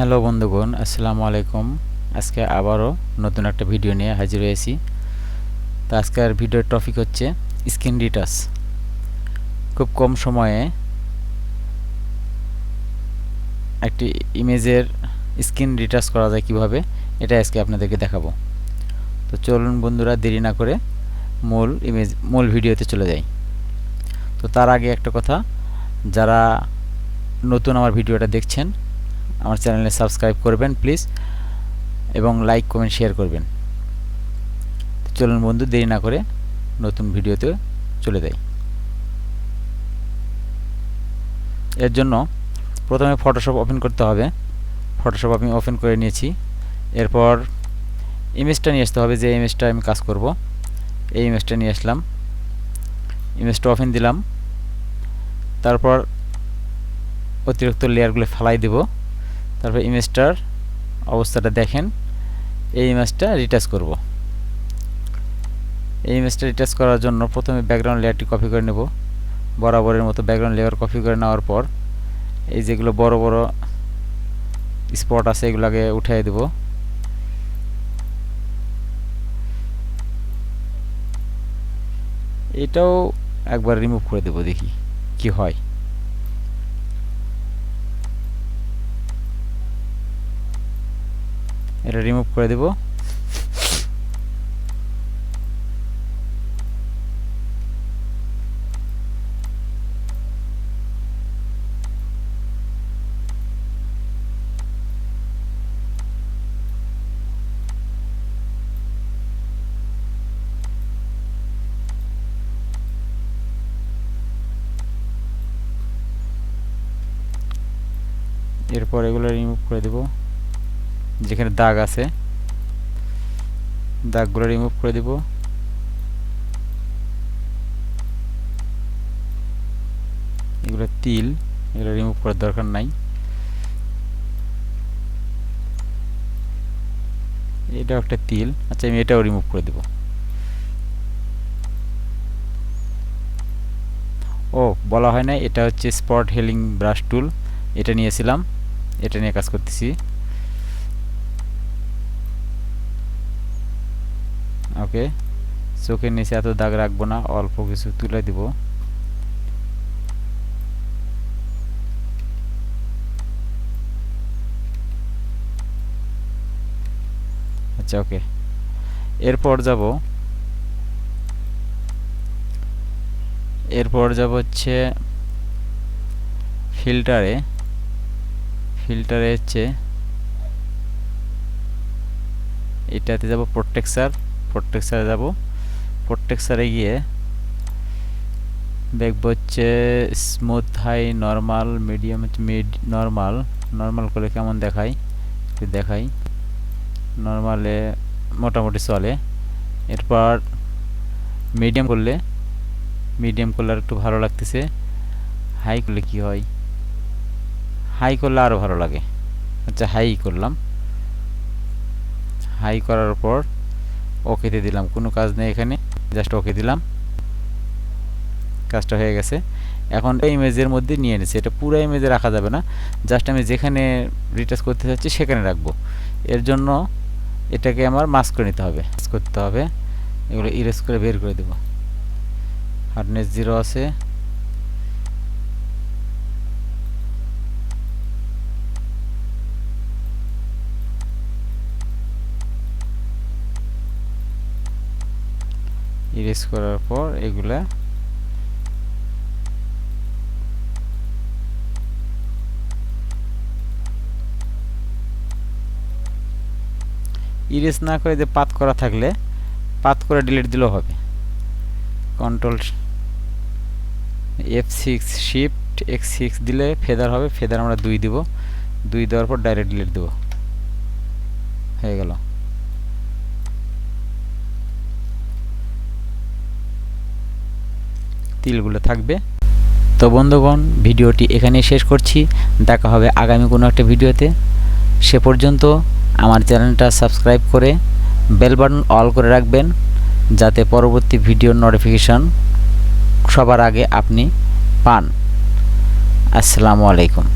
Hello বন্ধুগণ, আসসালামু আলাইকুম। আজকে আবারও নতুন একটা ভিডিও নিয়ে হাজির হয়েছি। তো আজকের ভিডিওর টপিক হচ্ছে স্ক্রিন রিটাচ। খুব কম সময়ে একটি ইমেজের স্ক্রিন রিটাচ করা যায় কিভাবে, এটা আজকে আপনাদেরকে দেখাবো। তো চলুন বন্ধুরা, দেরি না করে মূল ভিডিওতে চলে যাই। তো তার আগে একটা কথা, যারা নতুন আমার ভিডিওটা দেখছেন আমার চ্যানেলে সাবস্ক্রাইব করবেন প্লিজ, এবং লাইক কমেন্ট শেয়ার করবেন। চলুন বন্ধু, দেরি না করে নতুন ভিডিওতে চলে যাই। এর জন্য প্রথমে ফটোশপ ওপেন করতে হবে। ফটোশপ আমি ওপেন করে নিয়েছি। এরপর ইমেজটা নিয়ে আসতে হবে, যে ইমেজটা আমি কাজ করব এই ইমেজটা নিয়ে আসলাম। ইমেজটা ওপেন দিলাম। তারপর অতিরিক্ত লেয়ারগুলো ফেলাই দেব। তারপর ইমেজটার অবস্থাটা দেখেন। এই ইমেজটা রিটাচ করব। এই ইমেজটা রিটাচ করার জন্য প্রথমে ব্যাকগ্রাউন্ড লেয়ারটি কপি করে নেব। বরাবরের মতো ব্যাকগ্রাউন্ড লেয়ার কপি করে নেওয়ার পর এই যেগুলো বড় বড় স্পট আছে এগুলোকে উঠিয়ে দেব। এটাও একবার রিমুভ করে দেব, দেখি কি হয়। এটা রিমুভ করে দেব। এরপর এগুলো রিমুভ করে দেব। যেখানে দাগ আছে দাগগুলো রিমুভ করে দেব। এগুলো তিল, এগুলো রিমুভ করার দরকার নাই। এটাও একটা তিল, আচ্ছা আমি এটাও রিমুভ করে দেব। ও বলা হয় না, এটা হচ্ছে স্পট হিলিং ব্রাশ টুল, এটা নিয়েছিলাম, এটা নিয়ে কাজ করতেছি। ওকে, চোখের নিচে এত দাগ রাখবো না, অল্প কিছু তুলে দিব। আচ্ছা ওকে, এরপর যাব হচ্ছে ফিল্টারে হচ্ছে এটাতে যাব প্রোটেক্সারে যাব। প্রোটেক্সারে গিয়ে দেখবো হচ্ছে smooth, high, normal, medium, normal করলে কেমন দেখাই নরমালে মোটামুটি চলে। এরপর মিডিয়াম করলে আর একটু ভালো লাগতেছে। হাই করলে কি হয়, হাই করলে আরও ভালো লাগে। আচ্ছা হাই করলাম। হাই করার পর ওকেতে দিলাম, কোনো কাজ নেই এখানে, জাস্ট ওকে দিলাম, কাজটা হয়ে গেছে। এখন এই ইমেজের মধ্যে নিয়ে নিচ্ছি, এটা পুরো ইমেজে রাখা যাবে না, জাস্ট আমি যেখানে রিটাচ করতে চাচ্ছি সেখানে রাখবো। এর জন্য এটাকে আমার মাস্ক করে নিতে হবে, এগুলো ইরেজ করে বের করে দেব। হার্ডনেস 0 আছে, ইরেজ করার পর এগুলা ইরেজ না করে যে পাত করা থাকলে পাত করে ডিলিট দিলেও হবে। কন্ট্রোল F6 শিফট X6 দিলে ফেদার হবে, ফেদার আমরা 2 দিব, 2 দেওয়ার পর ডাইরেক্ট ডিলিট দেব, হয়ে গেল। তিলগুলো থাকবে। তো বন্ধুগণ, ভিডিওটি এখানেই শেষ করছি, দেখা হবে আগামী কোনো একটা ভিডিওতে। সে পর্যন্ত আমার চ্যানেলটা সাবস্ক্রাইব করে বেল বাটন অল করে রাখবেন, যাতে পরবর্তী ভিডিওর নোটিফিকেশন সবার আগে আপনি পান। আসসালামু আলাইকুম।